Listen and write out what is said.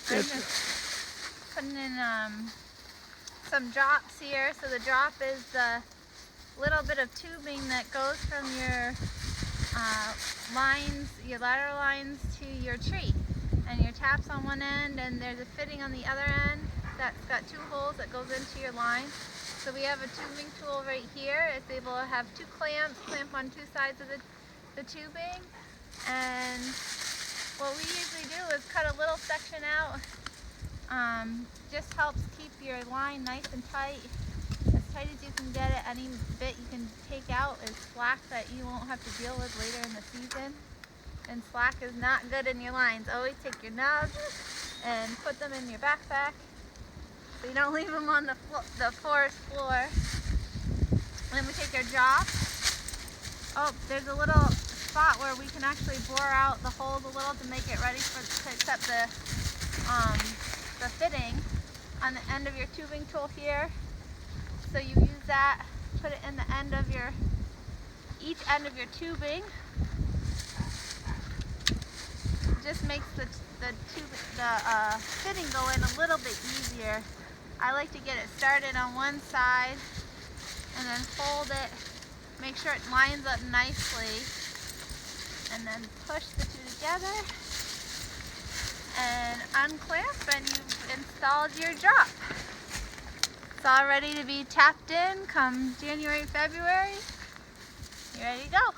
just putting in some drops here. So the drop is the little bit of tubing that goes from your lines, your lateral lines to your tree. And your tap's on one end and there's a fitting on the other end that's got 2 holes that goes into your line. So we have a tubing tool right here. It's able to have 2 clamp on 2 sides of the tubing. And what we usually do is cut a little section out. Just helps keep your line nice and tight as you can get it. Any bit you can take out is slack that you won't have to deal with later in the season. And slack is not good in your lines. Always take your nubs and put them in your backpack so you don't leave them on the forest floor. And then we take our drop. Oh, there's a little spot where we can actually bore out the holes a little to make it ready to accept the fitting on the end of your tubing tool here. So you use that, put it in the end of each end of your tubing. Just makes the fitting go in a little bit easier. I like to get it started on one side and then fold it, make sure it lines up nicely, and then push the 2 together and unclamp, and you've installed your drop. It's all ready to be tapped in come January, February. You're ready to go.